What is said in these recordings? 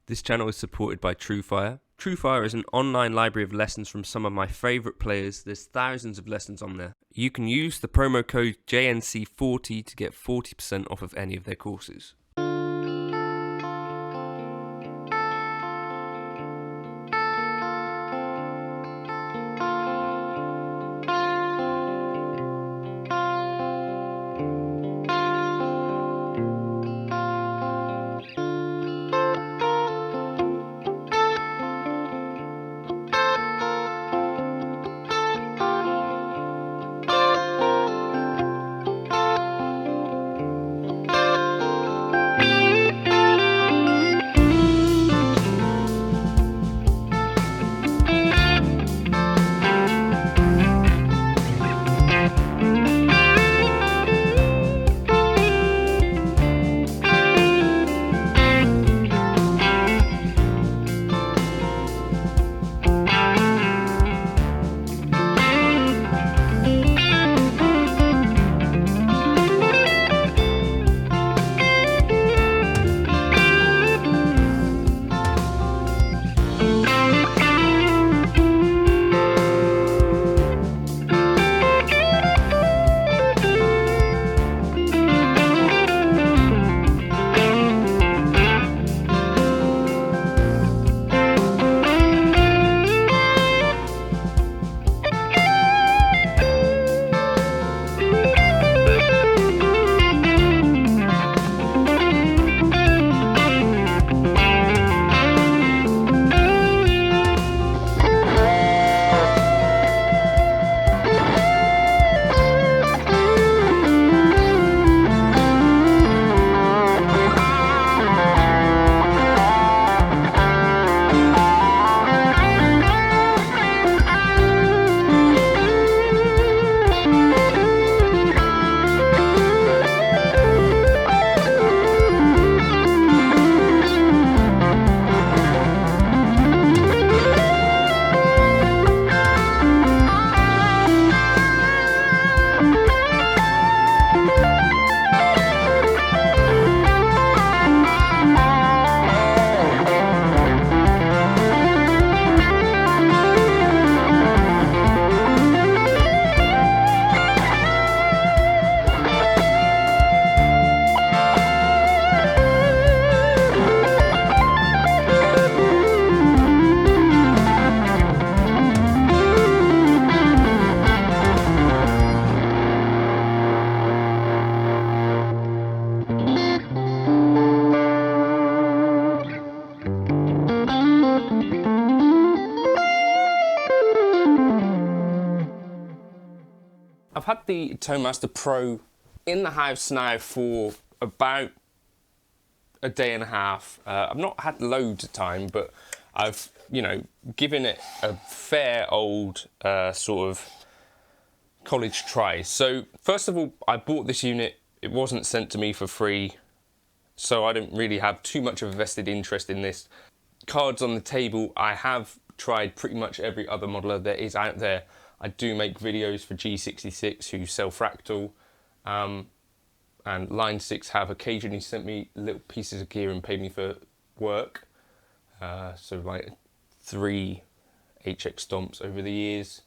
This channel is supported by TrueFire. TrueFire is an online library of lessons from some of my favourite players. There's thousands of lessons on there. You can use the promo code JNC40 to get 40% off of any of their courses. I've had the ToneMaster Pro in the house now for about a day and a half. I've not had loads of time, but I've, given it a fair old sort of college try. So first of all, I bought this unit. It wasn't sent to me for free, so I don't really have too much of a vested interest in this. Cards on the table, I have tried pretty much every other modeler there is out there. I do make videos for G66 who sell Fractal, and Line 6 have occasionally sent me little pieces of gear and paid me for work. So like 3 HX stomps over the years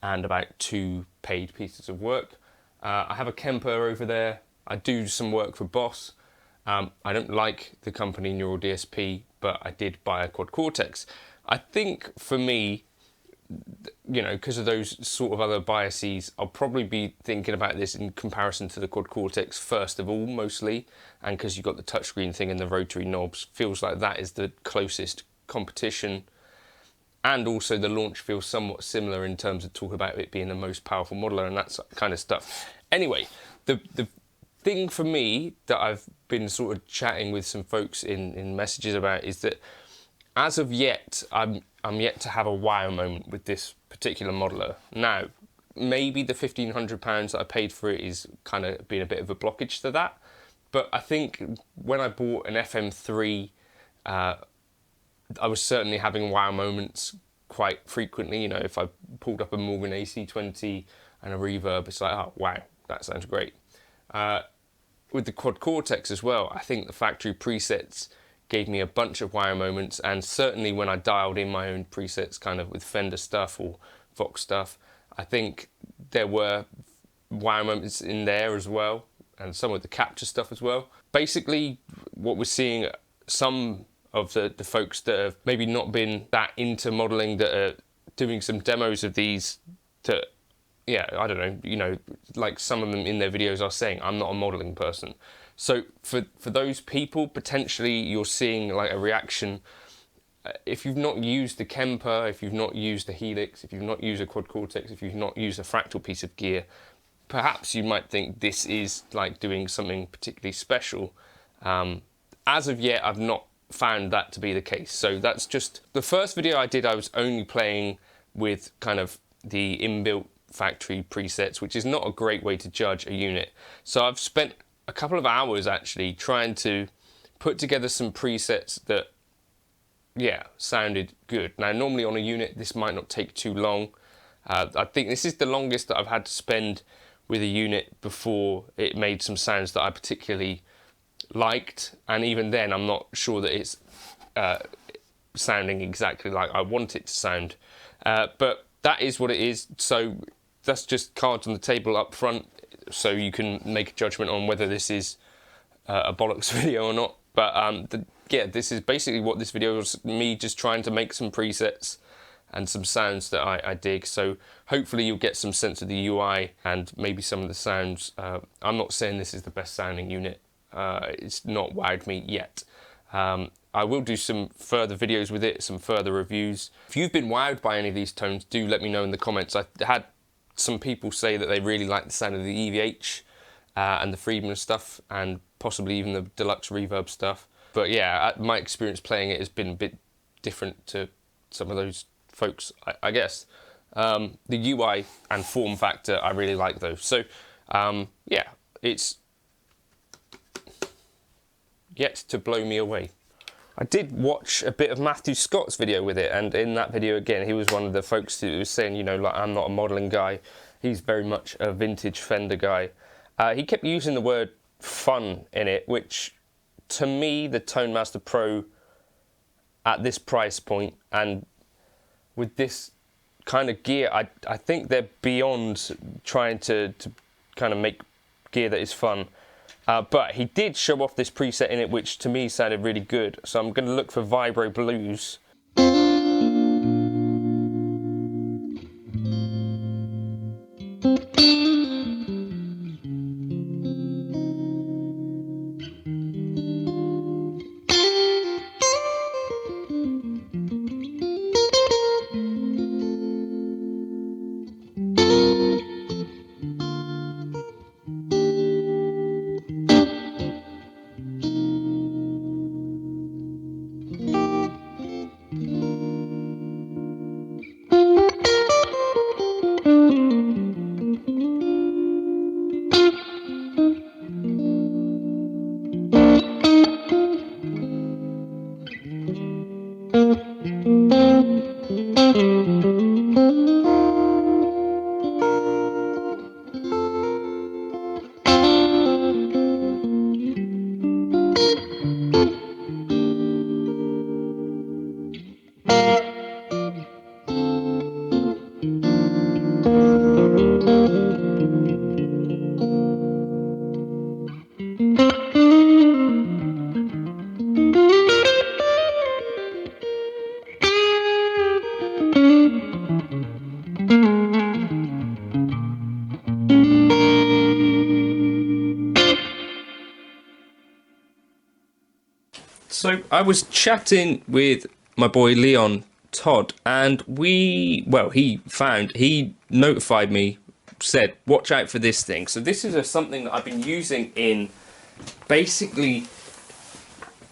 and about 2 paid pieces of work. I have a Kemper over there. I do some work for Boss. I don't like the company Neural DSP, but I did buy a Quad Cortex. I think for me, because of those sort of other biases, I'll probably be thinking about this in comparison to the Quad Cortex first of all, mostly, and because you've got the touchscreen thing and the rotary knobs, feels like that is the closest competition. And also the launch feels somewhat similar in terms of talk about it being the most powerful modeler and that kind of stuff. Anyway, the thing for me that I've been sort of chatting with some folks in messages about is that as of yet, I'm yet to have a wow moment with this particular modeler. Now, maybe the £1,500 that I paid for it is kind of been a bit of a blockage to that, but I think when I bought an FM3, I was certainly having wow moments quite frequently. If I pulled up a Morgan AC20 and a reverb, it's like, oh wow, that sounds great. With the Quad Cortex as well, I think the factory presets gave me a bunch of wow moments, and certainly when I dialed in my own presets kind of with Fender stuff or Vox stuff, I think there were wow moments in there as well, and some of the capture stuff as well. Basically, what we're seeing, some of the folks that have maybe not been that into modeling, that are doing some demos of these, that, yeah, I don't know, you know, like some of them in their videos are saying, I'm not a modeling person. So for those people, potentially you're seeing like a reaction. If you've not used the Kemper, if you've not used the Helix, if you've not used a Quad Cortex, if you've not used a fractal piece of gear, perhaps you might think this is like doing something particularly special. As of yet, I've not found that to be the case. So that's just the first video I did. I was only playing with kind of the inbuilt factory presets, which is not a great way to judge a unit. So I've spent a couple of hours actually trying to put together some presets that, yeah, sounded good. Now, normally on a unit, this might not take too long. I think this is the longest that I've had to spend with a unit before it made some sounds that I particularly liked, and even then I'm not sure that it's sounding exactly like I want it to sound, but that is what it is. So that's just cards on the table up front, so you can make a judgment on whether this is a bollocks video or not. But yeah, this is basically what this video was, me just trying to make some presets and some sounds that I dig. So hopefully you'll get some sense of the UI and maybe some of the sounds. I'm not saying this is the best sounding unit. It's not wowed me yet. I will do some further videos with it, some further reviews. If you've been wowed by any of these tones, do let me know in the comments. I had some people say that they really like the sound of the EVH and the Friedman stuff, and possibly even the Deluxe Reverb stuff. But yeah, my experience playing it has been a bit different to some of those folks, I guess. The UI and form factor, I really like those. So yeah, it's yet to blow me away. I did watch a bit of Matthew Scott's video with it, and in that video again, he was one of the folks who was saying, you know, like, I'm not a modeling guy. He's very much a vintage Fender guy. He kept using the word fun in it, which to me, the Tone Master Pro at this price point and with this kind of gear, I think they're beyond trying to kind of make gear that is fun. But he did show off this preset in it, which to me sounded really good. So I'm going to look for Vibro Blues. So I was chatting with my boy LeonTodd, and he notified me, said, watch out for this thing. So this is something that I've been using in basically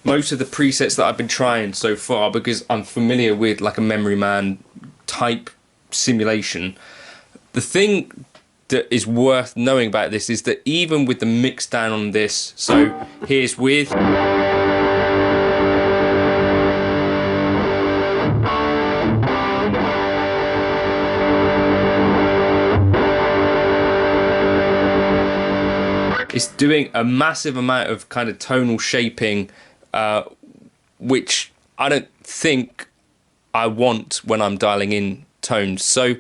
most of the presets that I've been trying so far, because I'm familiar with like a Memory Man type simulation. The thing that is worth knowing about this is that even with the mix down on this, so here's with... It's doing a massive amount of kind of tonal shaping which I don't think I want when I'm dialing in tones. So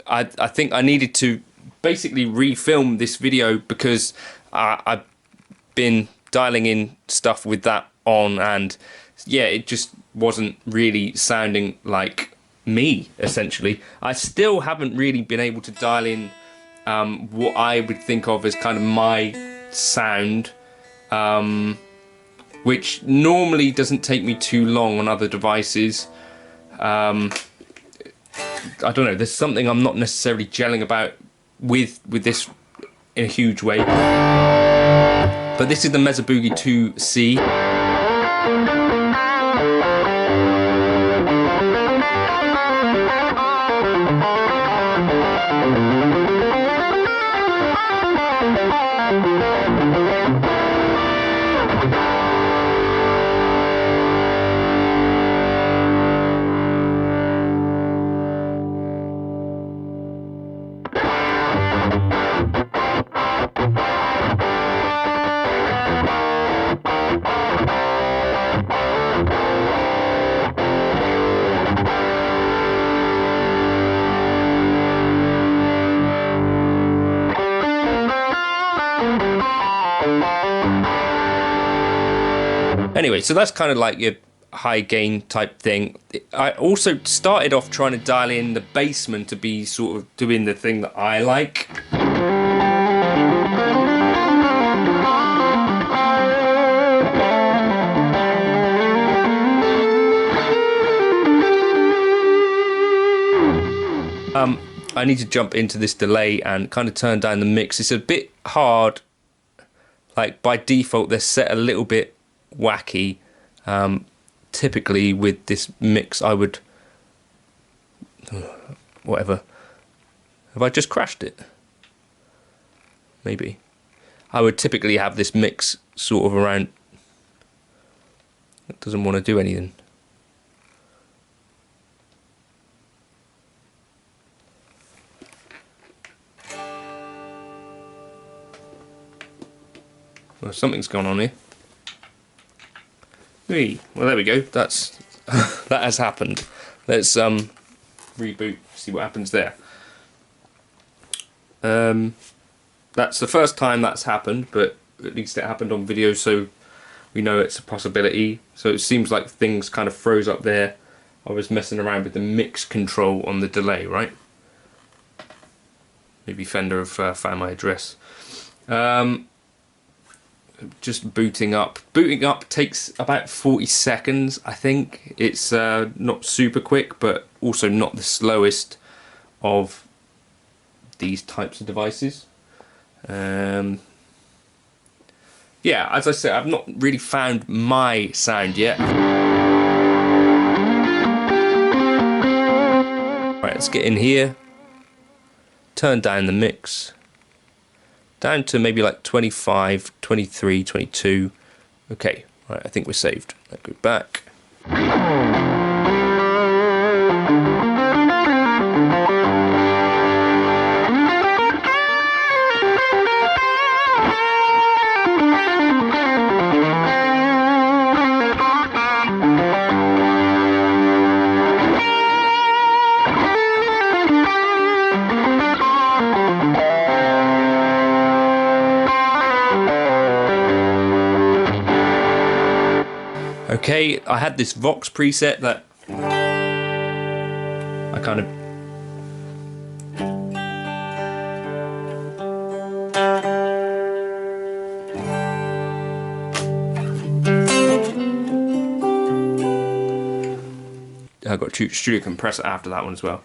I think I needed to basically refilm this video because I've been dialing in stuff with that on, and yeah, it just wasn't really sounding like me, essentially. I still haven't really been able to dial in what I would think of as kind of my sound, which normally doesn't take me too long on other devices. I don't know, there's something I'm not necessarily gelling about with this in a huge way. But this is the Mesa Boogie 2C. Anyway, so that's kind of like your high gain type thing. I also started off trying to dial in the Bassman to be sort of doing the thing that I like. I need to jump into this delay and kind of turn down the mix. It's a bit hard. Like by default, they're set a little bit wacky. Typically with this mix I would whatever, have I just crashed it? Maybe I would typically have this mix sort of around. It doesn't want to do anything. Well, something's gone on here. Well, there we go. That's that has happened. Let's reboot, see what happens there. That's the first time that's happened, but at least it happened on video, so we know it's a possibility. So it seems like things kind of froze up there. I was messing around with the mix control on the delay, right? Maybe Fender have found my address. Just booting up. Booting up takes about 40 seconds, I think. It's not super quick, but also not the slowest of these types of devices. Yeah, as I said, I've not really found my sound yet. Right, let's get in here. Turn down the mix. Down to maybe like 25, 23, 22. Okay, right, I think we're saved. Let's go back. Okay, I had this Vox preset that I kind of I got a studio compressor after that one as well.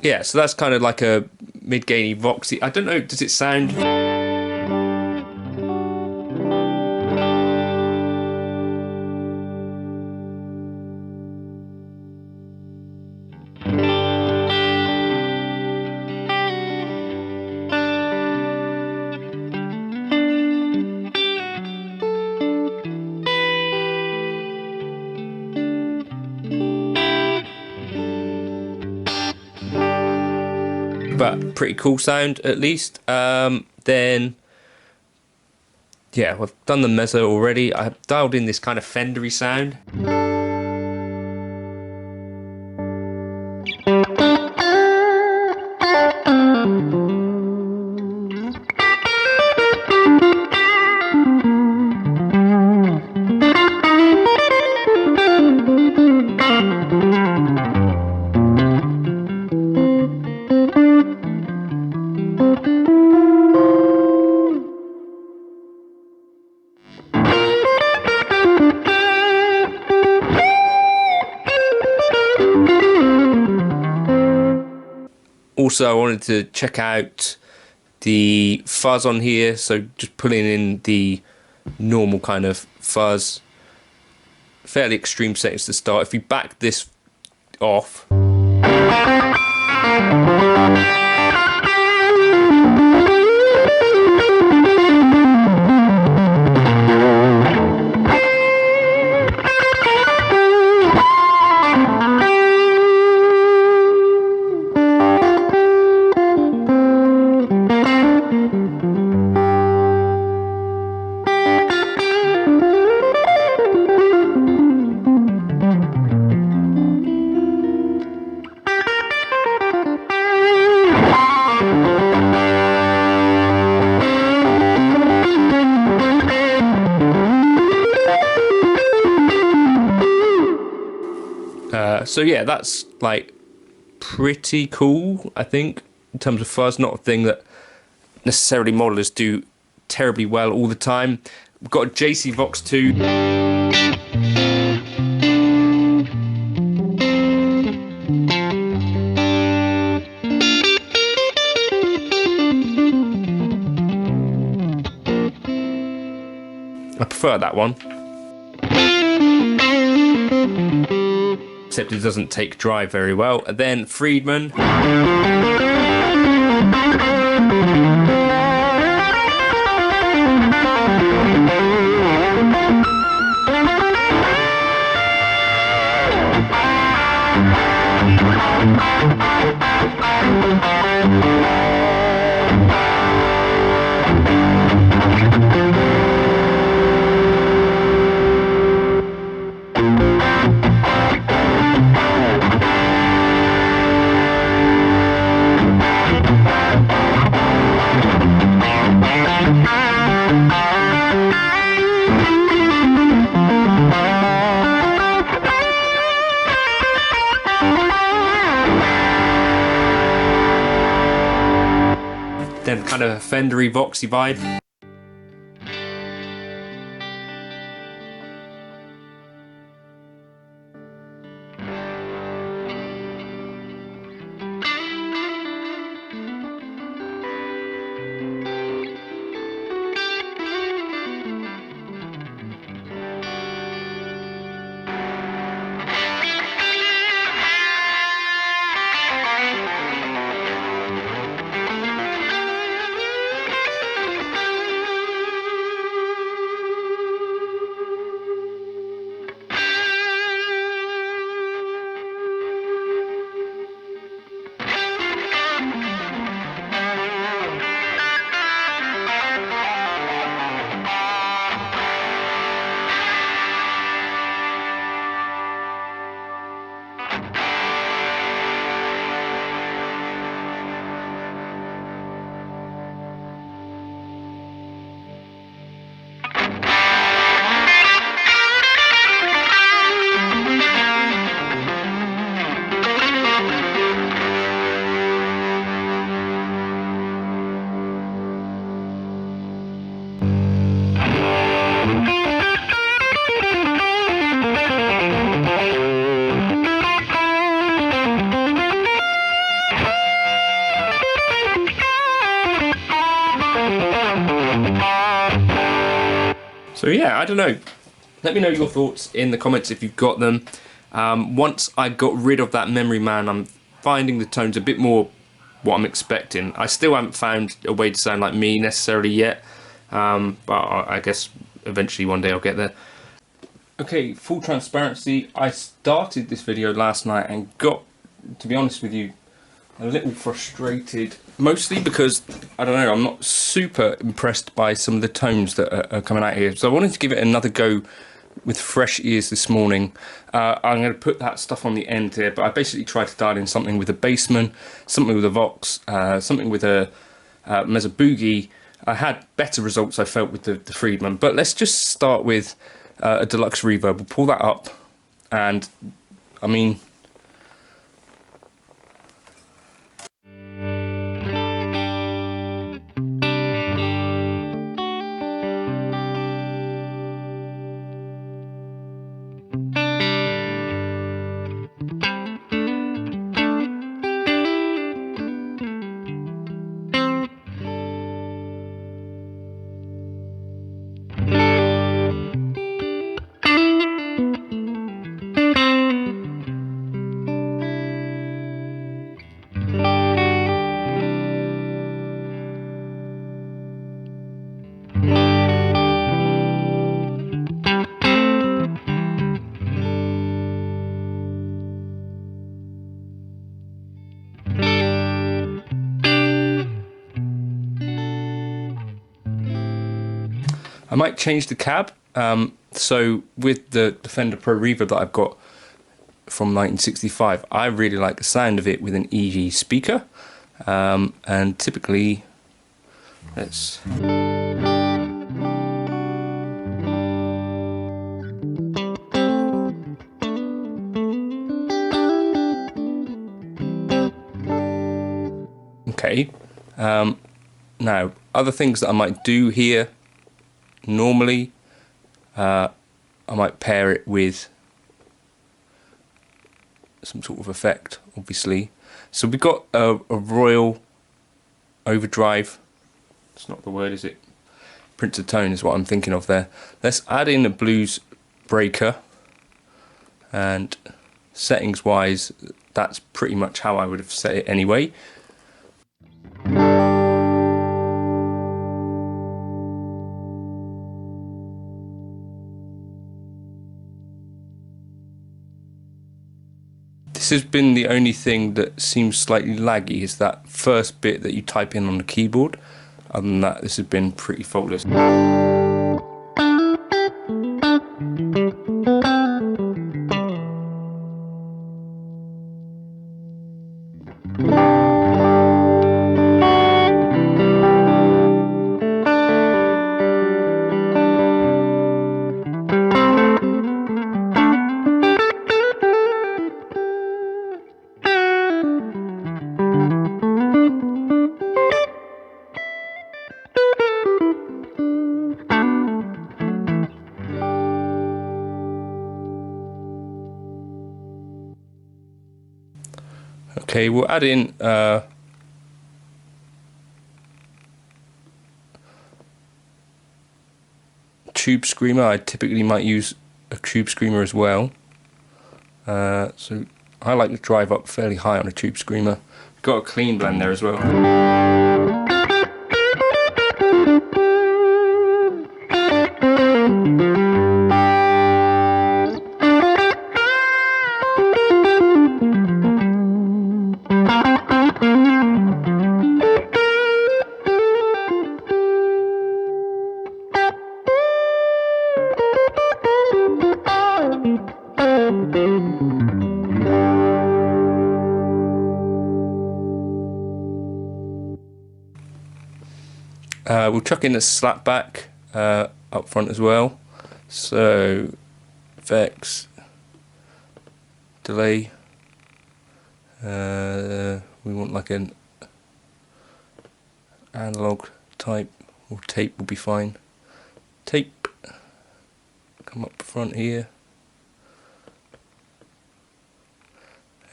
Yeah, so that's kind of like a mid-gainy Voxy. I don't know, does it sound... but pretty cool sound at least. Then yeah, we've done the Mesa already. I've dialed in this kind of Fendery sound. Also, I wanted to check out the fuzz on here, so just pulling in the normal kind of fuzz. Fairly extreme settings to start. If you back this off, so yeah, that's like pretty cool, I think, in terms of fuzz. Not a thing that necessarily modelers do terribly well all the time. We've got a JC Vox 2. I prefer that one. Except it doesn't take drive very well. And then Friedman. Then kind of a Fendery Voxy vibe. So yeah, I don't know. Let me know your thoughts in the comments if you've got them. Once I got rid of that memory man, I'm finding the tones a bit more what I'm expecting. I still haven't found a way to sound like me necessarily yet, but I guess eventually one day I'll get there. Okay, full transparency, I started this video last night and got, to be honest with you, a little frustrated, mostly because, I don't know, I'm not super impressed by some of the tones that are coming out here. So I wanted to give it another go with fresh ears this morning. I'm going to put that stuff on the end here, but I basically tried to dial in something with a Bassman, something with a Vox, something with a Mesa Boogie. I had better results, I felt, with the Friedman, but let's just start with a Deluxe Reverb. We'll pull that up, and I mean, I might change the cab. So with the Fender Pro Reverb that I've got from 1965, I really like the sound of it with an EV speaker. And typically, let's... Okay. Now, other things that I might do here, normally, I might pair it with some sort of effect, obviously. So we've got a Royal Overdrive. It's not the word, is it? Prince of Tone is what I'm thinking of there. Let's add in a blues breaker, and settings wise, that's pretty much how I would have set it anyway. This has been the only thing that seems slightly laggy, is that first bit that you type in on the keyboard. Other than that, this has been pretty faultless. Okay, we'll add in tube screamer. I typically might use a tube screamer as well. So I like to drive up fairly high on a tube screamer. Got a clean blend there as well. We'll chuck in a slapback up front as well. So effects, delay. We want like an analog type, or tape will be fine. Tape, come up front here,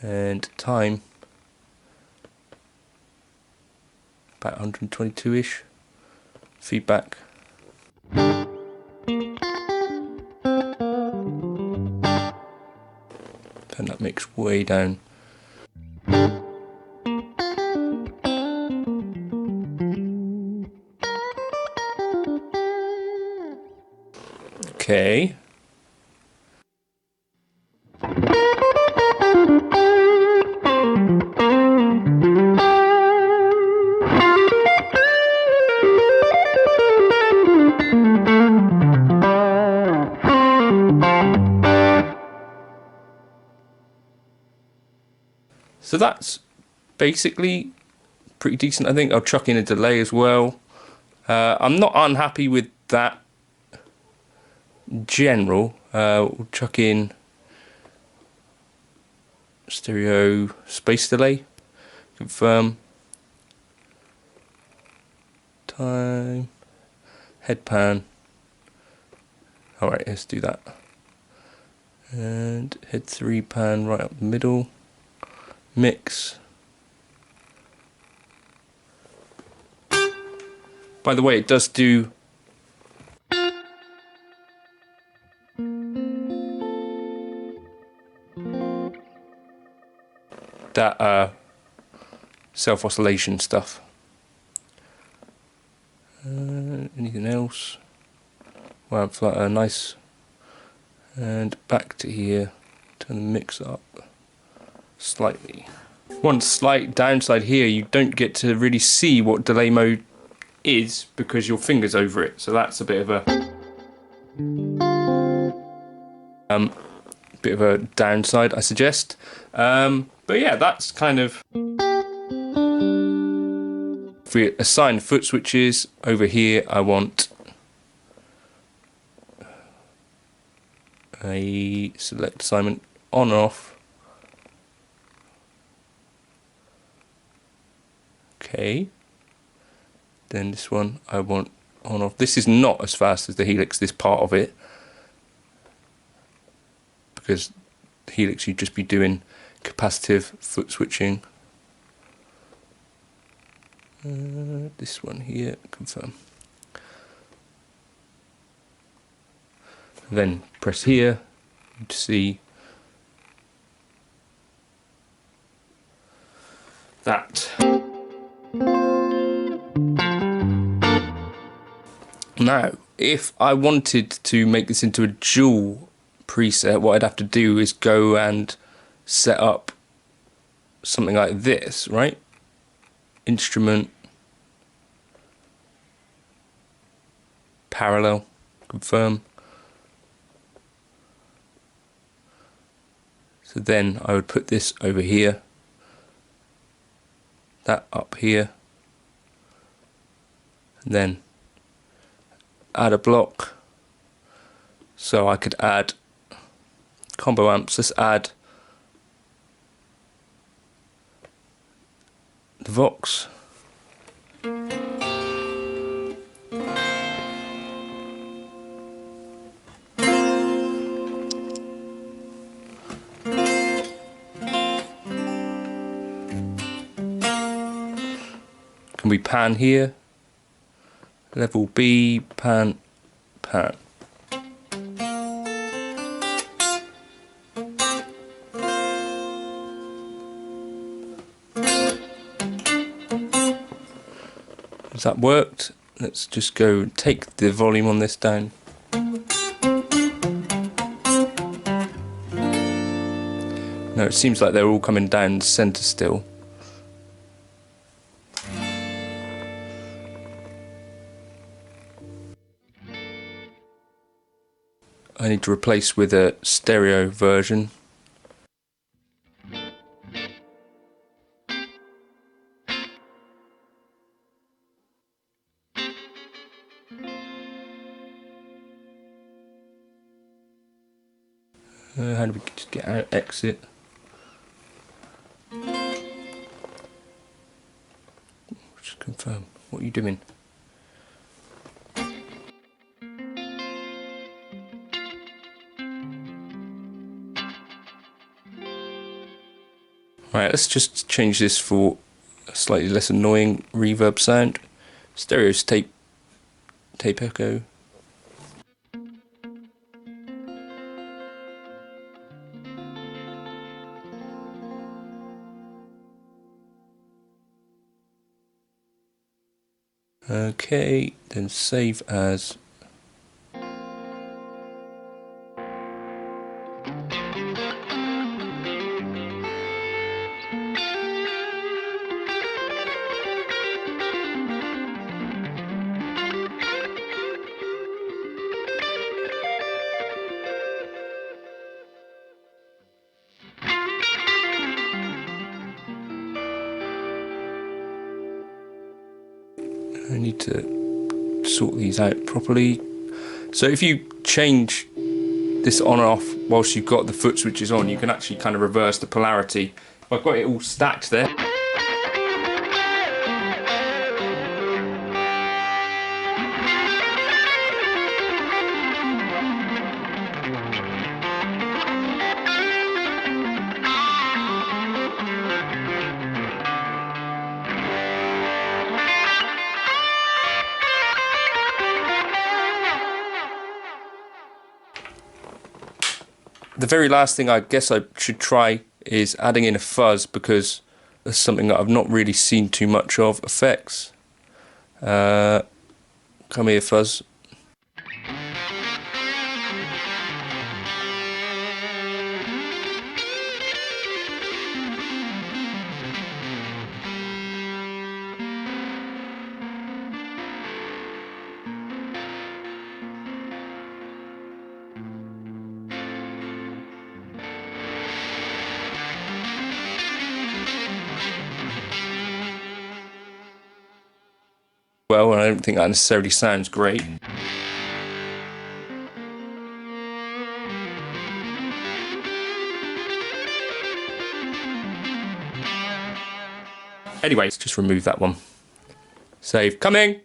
and time about 122-ish. Feedback. mix way down. Okay. So that's basically pretty decent. I think I'll chuck in a delay as well. I'm not unhappy with that general. We'll chuck in stereo space delay. Confirm. Time. Head pan. Alright, let's do that. And head 3 pan right up the middle. Mix. By the way, it does do that self-oscillation stuff. Anything else? Wow, flutter, nice. And back to here. Turn the mix up slightly. One slight downside here, you don't get to really see what delay mode is because your finger's over it. So that's a bit of a downside, I suggest. But yeah, that's kind of. If we assign foot switches over here, I want a select assignment on off. Okay. Then this one I want on off. This is not as fast as the Helix, this part of it, because the Helix you'd just be doing capacitive foot switching. This one here, confirm. Then press here to see that. Now, if I wanted to make this into a dual preset, what I'd have to do is go and set up something like this, right? Instrument, parallel, confirm. So then I would put this over here, that up here, and then add a block. So I could add combo amps. Let's add the Vox. Can we pan here? Level B, pan, pan. Has that worked? Let's just go take the volume on this down. No, it seems like they're all coming down the centre still. I need to replace with a stereo version. How do we just get out? Exit. Just confirm. What are you doing? Right, let's just change this for a slightly less annoying reverb sound. Stereo's tape echo. Okay, then save as. I need to sort these out properly. So if you change this on and off whilst you've got the foot switches on, you can actually kind of reverse the polarity. If I've got it all stacked there. The very last thing I guess I should try is adding in a fuzz, because that's something that I've not really seen too much of. Effects. Come here, fuzz. Well, and I don't think that necessarily sounds great. Anyways, just remove that one. Save. Coming!